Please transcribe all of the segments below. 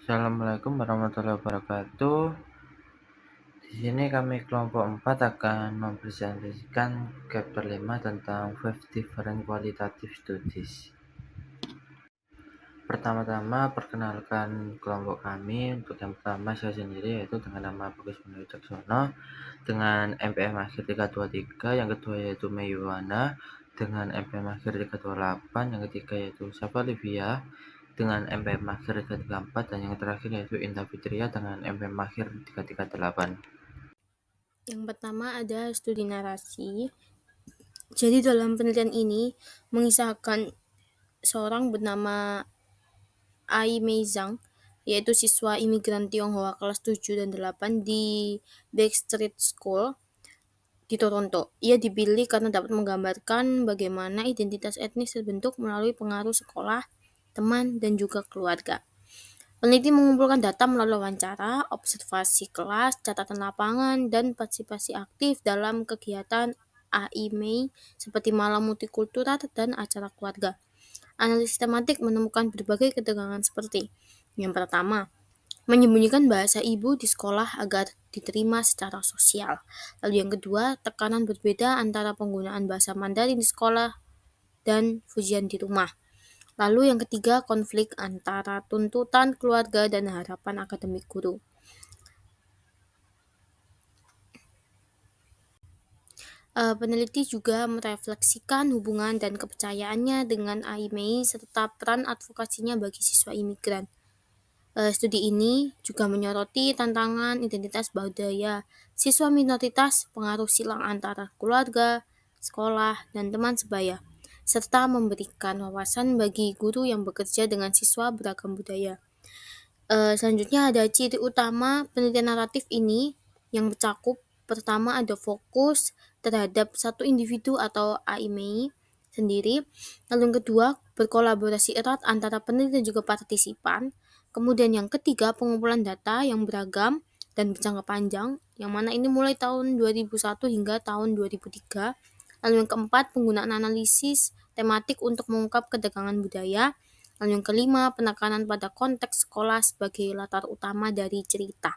Assalamualaikum warahmatullahi wabarakatuh. Di sini kami kelompok 4 akan mempresentasikan chapter 5 tentang 5 different qualitative studies. Pertama-tama perkenalkan kelompok kami. Untuk yang pertama saya sendiri, yaitu dengan nama Bagus Budi Wicaksono, dengan MPM akhir 323, yang kedua yaitu Mayuwana dengan MPM akhir 328, yang ketiga yaitu Safa Livia dengan MPM akhir 334, dan yang terakhir yaitu Indah Fitria dengan MPM akhir 338. Yang pertama ada studi narasi. Jadi dalam penelitian ini mengisahkan seorang bernama Ai Mei Zhang, yaitu siswa imigran Tionghoa kelas 7 dan 8 di Backstreet School di Toronto. Ia dipilih karena dapat menggambarkan bagaimana identitas etnis terbentuk melalui pengaruh sekolah, teman, dan juga keluarga. Peneliti mengumpulkan data melalui wawancara, observasi kelas, catatan lapangan, dan partisipasi aktif dalam kegiatan AIMEI seperti malam multikultural dan acara keluarga. Analisis tematik menemukan berbagai ketegangan seperti yang pertama, menyembunyikan bahasa ibu di sekolah agar diterima secara sosial. Lalu yang kedua, tekanan berbeda antara penggunaan bahasa Mandarin di sekolah dan Fujian di rumah. Lalu yang ketiga, konflik antara tuntutan keluarga dan harapan akademik guru. Peneliti juga merefleksikan hubungan dan kepercayaannya dengan AIMEI serta peran advokasinya bagi siswa imigran. Studi ini juga menyoroti tantangan identitas budaya siswa minoritas, pengaruh silang antara keluarga, sekolah, dan teman sebaya, serta memberikan wawasan bagi guru yang bekerja dengan siswa beragam budaya. Selanjutnya ada ciri utama penelitian naratif ini yang mencakup. Pertama ada fokus terhadap satu individu atau AIMEI sendiri. Lalu yang kedua, berkolaborasi erat antara peneliti dan juga partisipan. Kemudian yang ketiga, pengumpulan data yang beragam dan berjangka panjang, yang mana ini mulai tahun 2001 hingga tahun 2003. Lalu yang keempat, penggunaan analisis tematik untuk mengungkap ketegangan budaya. Lalu yang kelima, penekanan pada konteks sekolah sebagai latar utama dari cerita.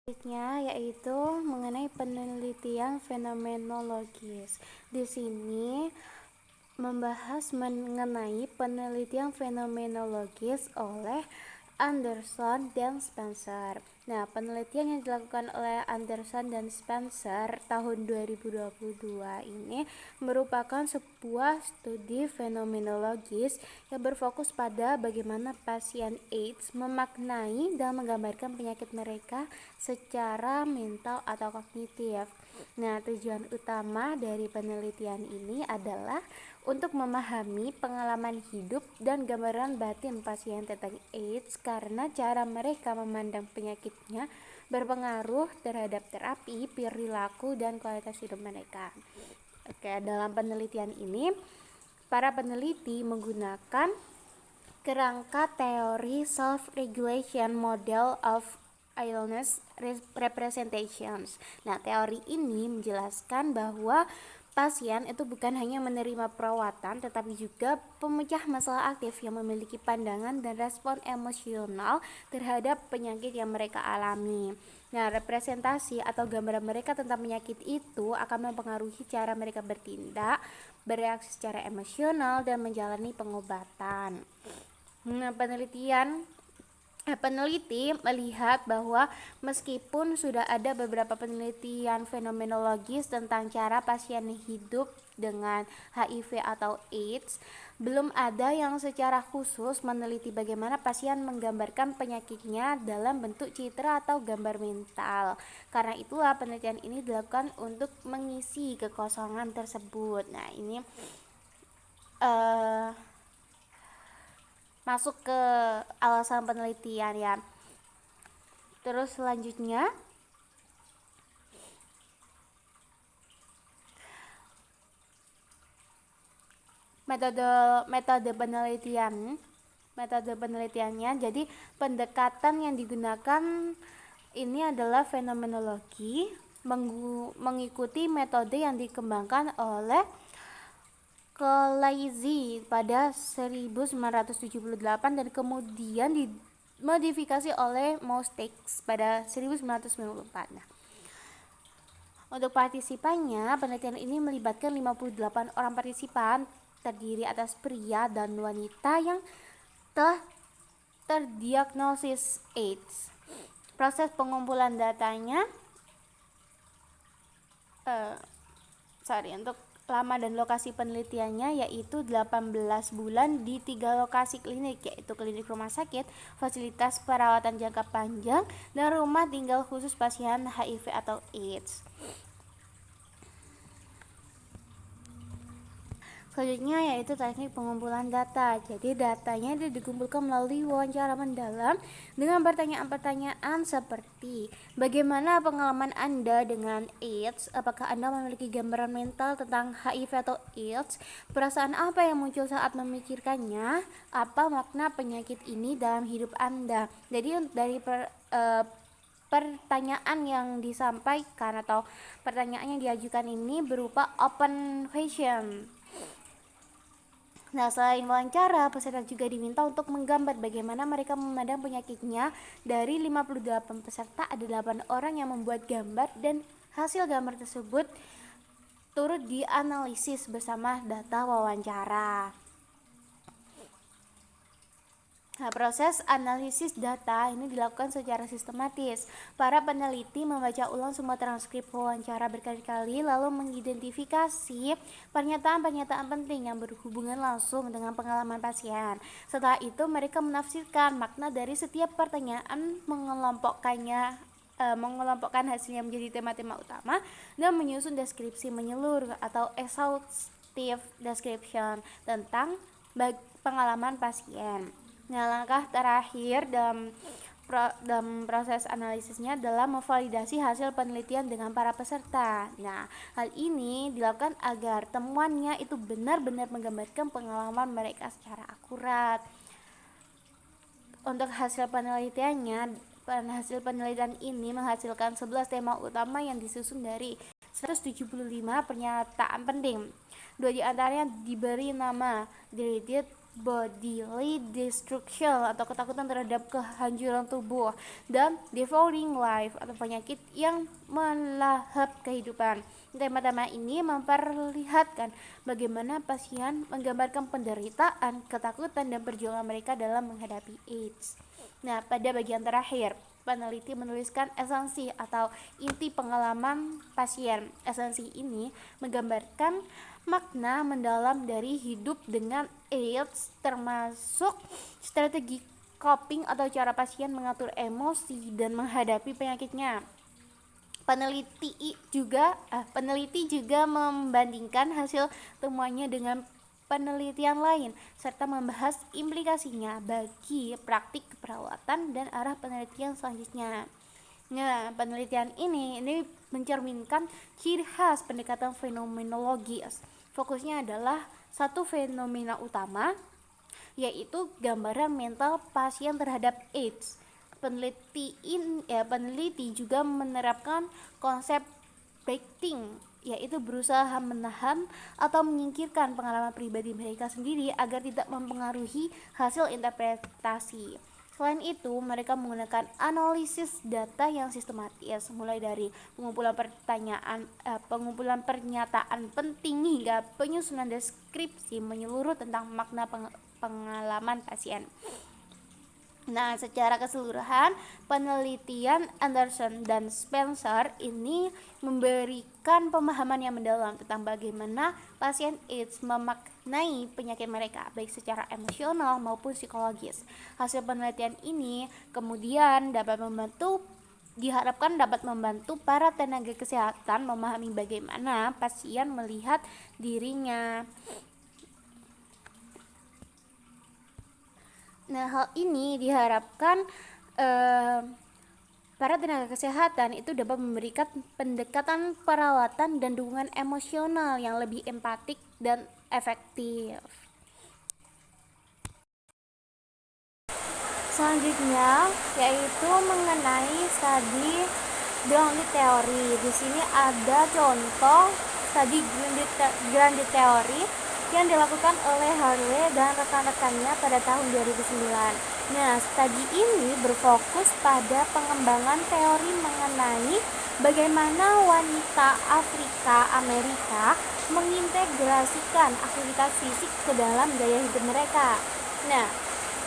Selanjutnya yaitu mengenai penelitian fenomenologis. Di sini membahas mengenai penelitian fenomenologis oleh Anderson dan Spencer. Nah, penelitian yang dilakukan oleh Anderson dan Spencer tahun 2022 ini merupakan sebuah studi fenomenologis yang berfokus pada bagaimana pasien AIDS memaknai dan menggambarkan penyakit mereka secara mental atau kognitif. Nah, tujuan utama dari penelitian ini adalah untuk memahami pengalaman hidup dan gambaran batin pasien tentang AIDS karena cara mereka memandang penyakitnya berpengaruh terhadap terapi, perilaku, dan kualitas hidup mereka. Oke, dalam penelitian ini, para peneliti menggunakan kerangka teori self-regulation model of illness representations. Nah, teori ini menjelaskan bahwa pasien itu bukan hanya menerima perawatan, tetapi juga pemecah masalah aktif yang memiliki pandangan dan respon emosional terhadap penyakit yang mereka alami. Nah, representasi atau gambaran mereka tentang penyakit itu akan mempengaruhi cara mereka bertindak, bereaksi secara emosional, dan menjalani pengobatan. Nah, peneliti melihat bahwa meskipun sudah ada beberapa penelitian fenomenologis tentang cara pasien hidup dengan HIV atau AIDS, belum ada yang secara khusus meneliti bagaimana pasien menggambarkan penyakitnya dalam bentuk citra atau gambar mental. Karena itulah penelitian ini dilakukan untuk mengisi kekosongan tersebut. Nah, ini masuk ke alasan penelitian ya. Terus selanjutnya metode penelitiannya. Jadi pendekatan yang digunakan ini adalah fenomenologi, mengikuti metode yang dikembangkan oleh Kolaisi pada 1978 dan kemudian dimodifikasi oleh Mostex pada 1994. Nah, untuk partisipannya, penelitian ini melibatkan 58 orang partisipan terdiri atas pria dan wanita yang telah terdiagnosis AIDS. Proses pengumpulan datanya untuk lama dan lokasi penelitiannya yaitu 18 bulan di 3 lokasi klinik, yaitu klinik rumah sakit, fasilitas perawatan jangka panjang, dan rumah tinggal khusus pasien HIV atau AIDS. Selanjutnya yaitu teknik pengumpulan data. Jadi datanya itu dikumpulkan melalui wawancara mendalam dengan pertanyaan-pertanyaan seperti bagaimana pengalaman Anda dengan AIDS? Apakah Anda memiliki gambaran mental tentang HIV atau AIDS? Perasaan apa yang muncul saat memikirkannya? Apa makna penyakit ini dalam hidup Anda? Jadi dari pertanyaan yang disampaikan atau pertanyaan yang diajukan ini berupa open question. Nah, selain wawancara, peserta juga diminta untuk menggambar bagaimana mereka memandang penyakitnya. Dari 58 peserta, ada 8 orang yang membuat gambar dan hasil gambar tersebut turut dianalisis bersama data wawancara. Nah, proses analisis data ini dilakukan secara sistematis. Para peneliti membaca ulang semua transkrip wawancara berkali-kali lalu mengidentifikasi pernyataan-pernyataan penting yang berhubungan langsung dengan pengalaman pasien. Setelah itu mereka menafsirkan makna dari setiap pertanyaan, mengelompokkan hasilnya menjadi tema-tema utama dan menyusun deskripsi menyeluruh atau exhaustive description tentang pengalaman pasien. Nah, langkah terakhir dalam proses analisisnya adalah memvalidasi hasil penelitian dengan para peserta. Nah, hal ini dilakukan agar temuannya itu benar-benar menggambarkan pengalaman mereka secara akurat. Untuk hasil penelitian ini menghasilkan 11 tema utama yang disusun dari 175 pernyataan penting. 2 diantaranya diberi nama Dreaded Bodily Destruction atau ketakutan terhadap kehancuran tubuh, dan Devouring Life atau penyakit yang melahap kehidupan. Tema-tema ini memperlihatkan bagaimana pasien menggambarkan penderitaan, ketakutan, dan perjuangan mereka dalam menghadapi AIDS. Nah, pada bagian terakhir, peneliti menuliskan esensi atau inti pengalaman pasien. Esensi ini menggambarkan makna mendalam dari hidup dengan AIDS, termasuk strategi coping atau cara pasien mengatur emosi dan menghadapi penyakitnya. Peneliti juga membandingkan hasil temuannya dengan penelitian lain serta membahas implikasinya bagi praktik keperawatan dan arah penelitian selanjutnya. Nah, penelitian ini mencerminkan ciri khas pendekatan fenomenologis. Fokusnya adalah satu fenomena utama, yaitu gambaran mental pasien terhadap AIDS. Peneliti juga menerapkan konsep baiting, yaitu berusaha menahan atau menyingkirkan pengalaman pribadi mereka sendiri agar tidak mempengaruhi hasil interpretasi. Selain itu, mereka menggunakan analisis data yang sistematis, mulai dari pengumpulan pernyataan penting hingga penyusunan deskripsi menyeluruh tentang makna pengalaman pasien. Nah, secara keseluruhan, penelitian Anderson dan Spencer ini memberikan pemahaman yang mendalam tentang bagaimana pasien AIDS memaknai penyakit mereka, baik secara emosional maupun psikologis. Hasil penelitian ini kemudian diharapkan dapat membantu para tenaga kesehatan memahami bagaimana pasien melihat dirinya. Nah, hal ini diharapkan para tenaga kesehatan itu dapat memberikan pendekatan perawatan dan dukungan emosional yang lebih empatik dan efektif. Selanjutnya yaitu mengenai studi grounded theory. Di sini ada contoh studi grounded theory yang dilakukan oleh Harley dan rekan-rekannya pada tahun 2009. Nah, studi ini berfokus pada pengembangan teori mengenai bagaimana wanita Afrika Amerika mengintegrasikan aktivitas fisik ke dalam gaya hidup mereka. Nah,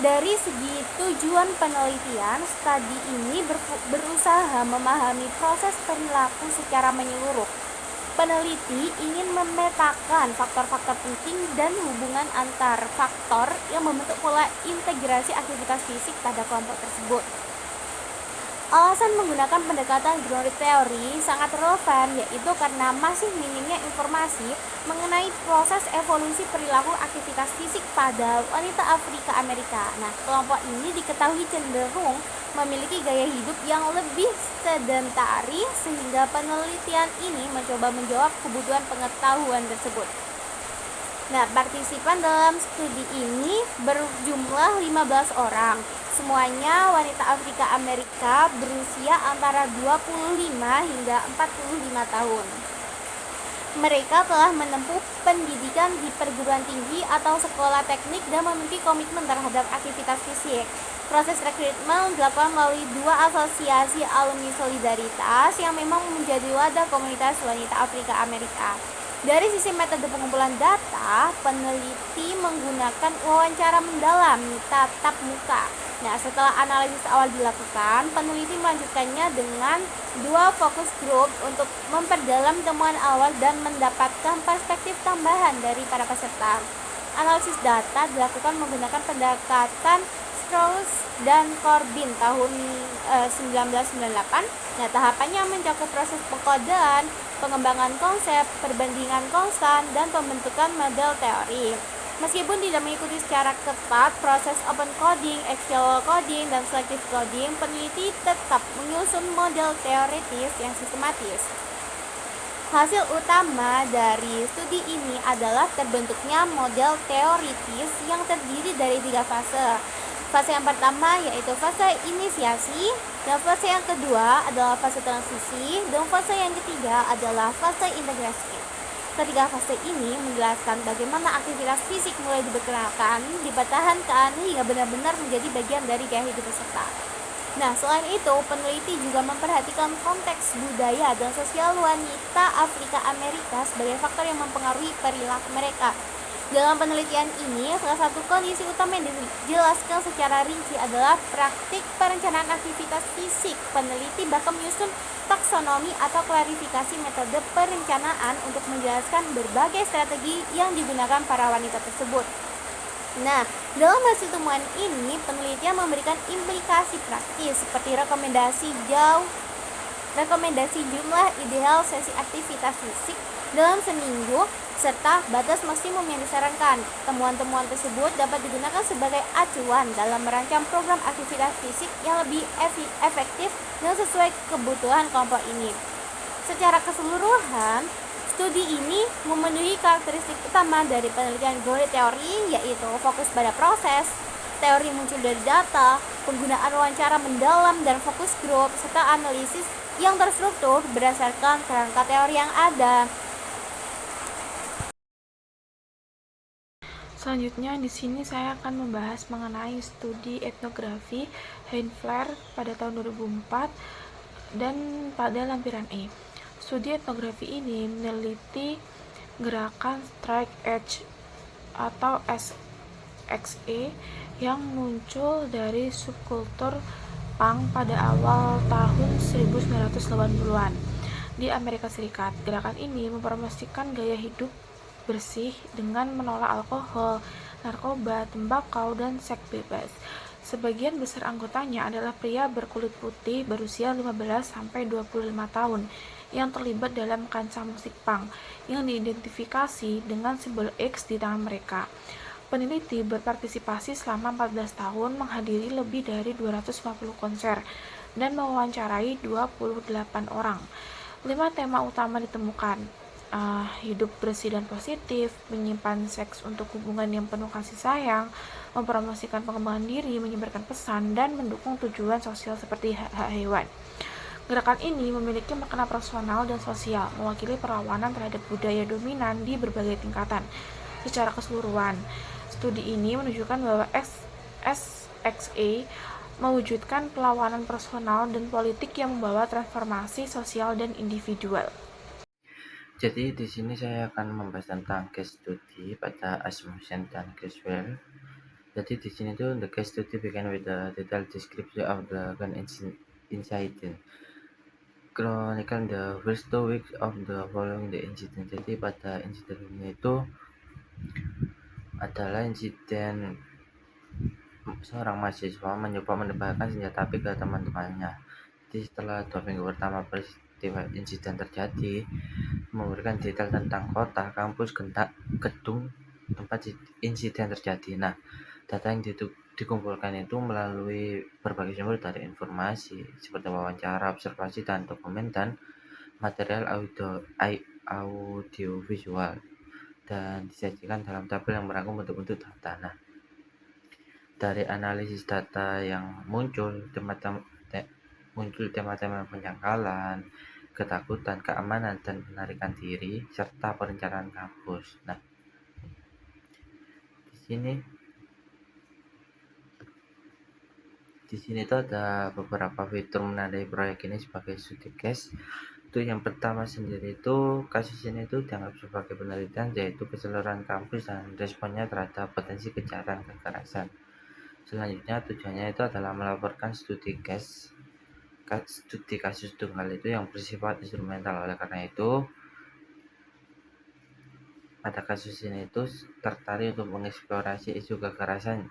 dari segi tujuan penelitian, studi ini berusaha memahami proses perilaku secara menyeluruh. Peneliti ingin memetakan faktor-faktor penting dan hubungan antar faktor yang membentuk pola integrasi aktivitas fisik pada kelompok tersebut. Alasan menggunakan pendekatan ground theory sangat relevan, yaitu karena masih minimnya informasi mengenai proses evolusi perilaku aktivitas fisik pada wanita Afrika Amerika. Nah, kelompok ini diketahui cenderung memiliki gaya hidup yang lebih sedentaris, sehingga penelitian ini mencoba menjawab kebutuhan pengetahuan tersebut. Nah, partisipan dalam studi ini berjumlah 15 orang. Semuanya wanita Afrika Amerika berusia antara 25 hingga 45 tahun. Mereka telah menempuh pendidikan di perguruan tinggi atau sekolah teknik dan memiliki komitmen terhadap aktivitas fisik. Proses rekrutmen dilakukan melalui dua asosiasi alumni solidaritas yang memang menjadi wadah komunitas wanita Afrika Amerika. Dari sisi metode pengumpulan data, peneliti menggunakan wawancara mendalam tatap muka. Nah, setelah analisis awal dilakukan, peneliti melanjutkannya dengan dua fokus group untuk memperdalam temuan awal dan mendapatkan perspektif tambahan dari para peserta. Analisis data dilakukan menggunakan pendekatan Strauss dan Corbin tahun 1998. Nah, tahapannya mencakup proses pengkodean, pengembangan konsep, perbandingan konstan, dan pembentukan model teori. Meskipun tidak mengikuti secara ketat proses open coding, actual coding, dan selective coding, peneliti tetap menyusun model teoritis yang sistematis. Hasil utama dari studi ini adalah terbentuknya model teoritis yang terdiri dari 3 fase. Fase yang pertama yaitu fase inisiasi, dan fase yang kedua adalah fase transisi, dan fase yang ketiga adalah fase integrasi. Ketiga fase ini menjelaskan bagaimana aktivitas fisik mulai diperkenalkan, dipertahankan, hingga benar-benar menjadi bagian dari gaya hidup peserta. Nah, selain itu, peneliti juga memperhatikan konteks budaya dan sosial wanita Afrika Amerika sebagai faktor yang mempengaruhi perilaku mereka. Dalam penelitian ini, salah satu kondisi utama yang dijelaskan secara rinci adalah praktik perencanaan aktivitas fisik. Peneliti bahkan menyusun taksonomi atau klarifikasi metode perencanaan untuk menjelaskan berbagai strategi yang digunakan para wanita tersebut. Nah, dalam hasil temuan ini, penelitian memberikan implikasi praktis seperti rekomendasi jumlah ideal sesi aktivitas fisik dalam seminggu, serta batas maksimum yang disarankan. Temuan-temuan tersebut dapat digunakan sebagai acuan dalam merancang program aktivitas fisik yang lebih efektif dan sesuai kebutuhan kelompok ini. Secara keseluruhan, studi ini memenuhi karakteristik utama dari penelitian ground theory, yaitu fokus pada proses, teori muncul dari data, penggunaan wawancara mendalam dan fokus group, serta analisis yang terstruktur berdasarkan kerangka teori yang ada. Selanjutnya di sini saya akan membahas mengenai studi etnografi Heinfler pada tahun 2004 dan pada lampiran E. Studi etnografi ini meneliti gerakan strike edge atau SXE yang muncul dari subkultur punk pada awal tahun 1980-an di Amerika Serikat. Gerakan ini mempromosikan gaya hidup bersih dengan menolak alkohol, narkoba, tembakau, dan seks bebas. Sebagian besar anggotanya adalah pria berkulit putih berusia 15-25 tahun yang terlibat dalam kancah musik punk yang diidentifikasi dengan simbol X di tangan mereka. Peneliti berpartisipasi selama 14 tahun, menghadiri lebih dari 250 konser dan mewawancarai 28 orang. 5 tema utama ditemukan: hidup bersih dan positif, menyimpan seks untuk hubungan yang penuh kasih sayang, mempromosikan pengembangan diri, menyebarkan pesan, dan mendukung tujuan sosial seperti hak hewan. Gerakan ini memiliki makna personal dan sosial, mewakili perlawanan terhadap budaya dominan di berbagai tingkatan. secara keseluruhan. Studi ini menunjukkan bahwa SXA mewujudkan perlawanan personal dan politik yang membawa transformasi sosial dan individual. Jadi di sini saya akan membahas tentang case study pada Asmussen dan Criswell. Jadi di sini tuh the case study began with the detailed description of the gun incident, chronicle the first 2 weeks of the following the incident. Jadi pada insiden ini itu adalah insiden seorang mahasiswa mencoba menembakkan senjata api ke teman-temannya. Jadi setelah 2 minggu pertama peristiwa insiden terjadi, memberikan detail tentang kota, kampus, gedung tempat insiden terjadi. Nah, data yang dikumpulkan itu melalui berbagai sumber dari informasi seperti wawancara, observasi, dan dokumen dan material audio visual, dan disajikan dalam tabel yang merangkum bentuk-bentuk data. Nah, dari analisis data yang muncul tema-tema penyangkalan, ketakutan, keamanan, dan penarikan diri, serta perencanaan kampus. Nah, di sini tuh ada beberapa fitur menandai proyek ini sebagai studi case. Itu yang pertama sendiri itu, kasus ini itu dianggap sebagai penelitian, yaitu keseluruhan kampus dan responnya terhadap potensi kejahatan kekerasan. Selanjutnya tujuannya itu adalah melaporkan studi kasus tunggal itu yang bersifat instrumental. Oleh karena itu, pada kasus ini itu tertarik untuk mengeksplorasi isu kekerasan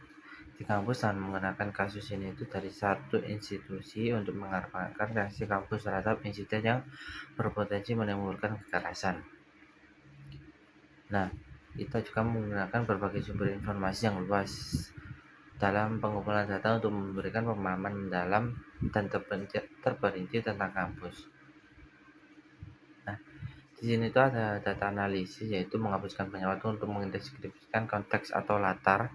di kampus dan menggunakan kasus ini itu dari satu institusi untuk mengembangkan reaksi kampus terhadap insiden yang berpotensi menimbulkan kekerasan. Nah, kita juga menggunakan berbagai sumber informasi yang luas dalam pengumpulan data untuk memberikan pemahaman mendalam dan terperinci tentang kampus. Nah, di sini itu ada data analisis, yaitu menghapuskan banyak waktu untuk mendeskripsikan konteks atau latar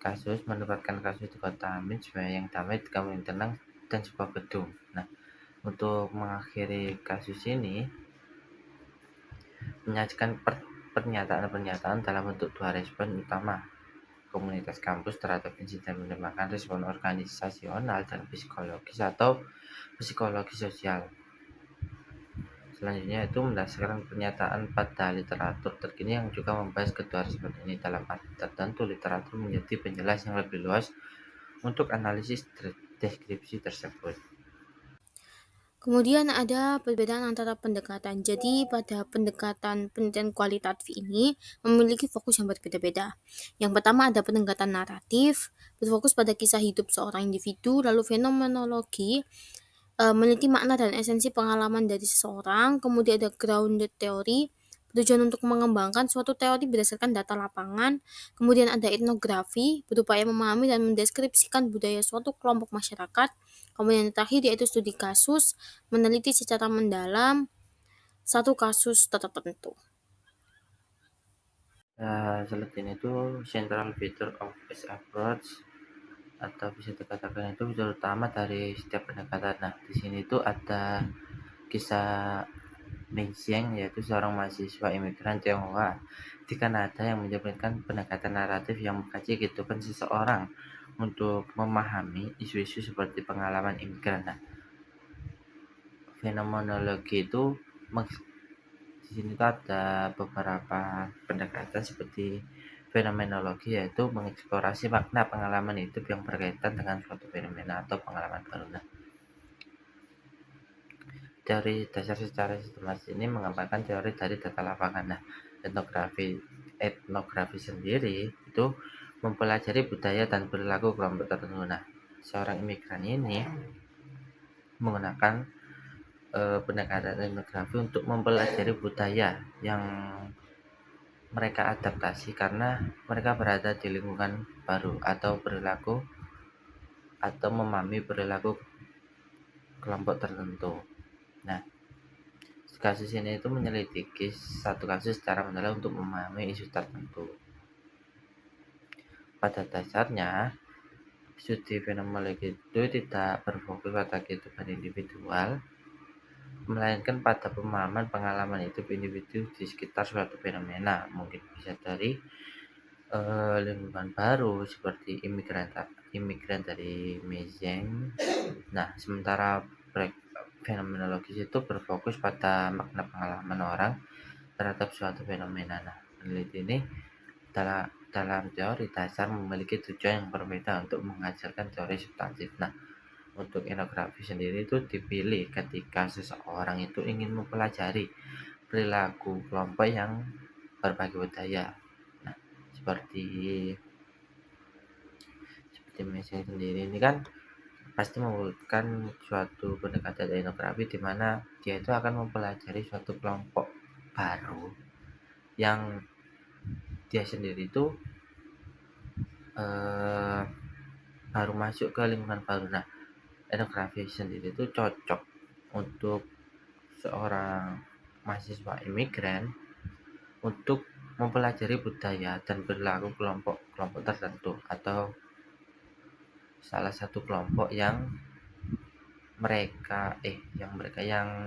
kasus, menempatkan kasus di kota Amin, yang damai, kampung yang tenang, dan sebuah gedung. Nah, untuk mengakhiri kasus ini, menyajikan pernyataan-pernyataan dalam bentuk 2 respon utama komunitas kampus terhadap insiden menembakkan, respon organisasional dan psikologis atau psikologi sosial. Selanjutnya itu mendasarkan pernyataan pada literatur terkini yang juga membahas kedua respon ini. Dalam arti tertentu, literatur menjadi penjelas yang lebih luas untuk analisis deskripsi tersebut. Kemudian ada perbedaan antara pendekatan. Jadi pada pendekatan penelitian kualitatif ini memiliki fokus yang berbeda-beda. Yang pertama ada pendekatan naratif, berfokus pada kisah hidup seorang individu, lalu fenomenologi, meneliti makna dan esensi pengalaman dari seseorang. Kemudian ada grounded theory, bertujuan untuk mengembangkan suatu teori berdasarkan data lapangan. Kemudian ada etnografi, berupaya memahami dan mendeskripsikan budaya suatu kelompok masyarakat. Kemudian yang terakhir yaitu studi kasus, meneliti secara mendalam satu kasus tertentu. Selanjutnya itu central feature of this approach, atau bisa dikatakan itu fitur utama dari setiap pendekatan. Nah, di sini itu ada kisah Meng Xiang, yaitu seorang mahasiswa imigran Tionghoa di Kanada yang menjalankan pendekatan naratif yang mengkaji kehidupan seseorang untuk memahami isu-isu seperti pengalaman imigran. Nah, fenomenologi itu di sini tuh ada beberapa pendekatan seperti fenomenologi, yaitu mengeksplorasi makna pengalaman hidup yang berkaitan dengan suatu fenomena atau pengalaman baru. Nah, teori dasar secara sistematis ini mengembangkan teori dari data lapangan. Nah, etnografi sendiri itu mempelajari budaya dan perilaku kelompok tertentu. Nah, seorang imigran ini menggunakan pendekatan etnografi untuk mempelajari budaya yang mereka adaptasi karena mereka berada di lingkungan baru atau perilaku atau memahami perilaku kelompok tertentu. Nah, kasus ini itu menyelidiki satu kasus secara mendalam untuk memahami isu tertentu. Pada dasarnya, studi fenomenologi itu tidak berfokus pada kehidupan individual, melainkan pada pemahaman pengalaman hidup individu di sekitar suatu fenomena. Mungkin bisa dari lingkungan baru seperti imigran dari Mezeng. Nah, sementara fenomenologis itu berfokus pada makna pengalaman orang terhadap suatu fenomena. Nah, peneliti ini dalam teori dasar memiliki tujuan yang berbeda untuk mengajarkan teori substantif. Nah, untuk etnografi sendiri itu dipilih ketika seseorang itu ingin mempelajari perilaku kelompok yang berbagi budaya. Nah, seperti Messi sendiri ini kan pasti membutuhkan suatu pendekatan etnografi di mana dia itu akan mempelajari suatu kelompok baru yang dia sendiri itu baru masuk ke lingkungan baru. Nah, etnografi sendiri itu cocok untuk seorang mahasiswa imigran untuk mempelajari budaya dan perilaku kelompok tertentu atau salah satu kelompok yang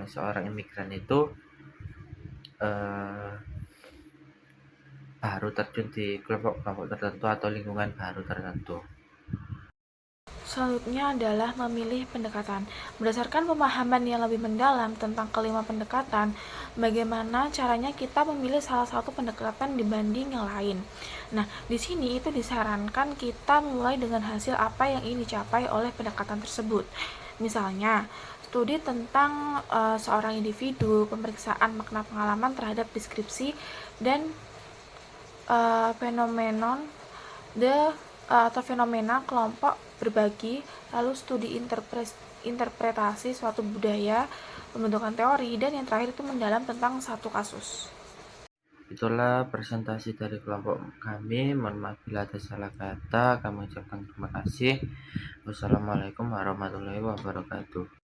seorang imigran itu baru terjun di kelompok tertentu atau lingkungan baru tertentu. Selanjutnya adalah memilih pendekatan. Berdasarkan pemahaman yang lebih mendalam tentang kelima pendekatan, bagaimana caranya kita memilih salah satu pendekatan dibanding yang lain. Nah, di sini itu disarankan kita mulai dengan hasil apa yang ingin dicapai oleh pendekatan tersebut. Misalnya, studi tentang seorang individu, pemeriksaan makna pengalaman terhadap deskripsi dan fenomena kelompok berbagi, lalu studi interpretasi suatu budaya, pembentukan teori, dan yang terakhir itu mendalam tentang satu kasus. Itulah presentasi dari kelompok kami. Mohon maaf bila ada salah kata. Kami ucapkan terima kasih. Wassalamualaikum warahmatullahi wabarakatuh.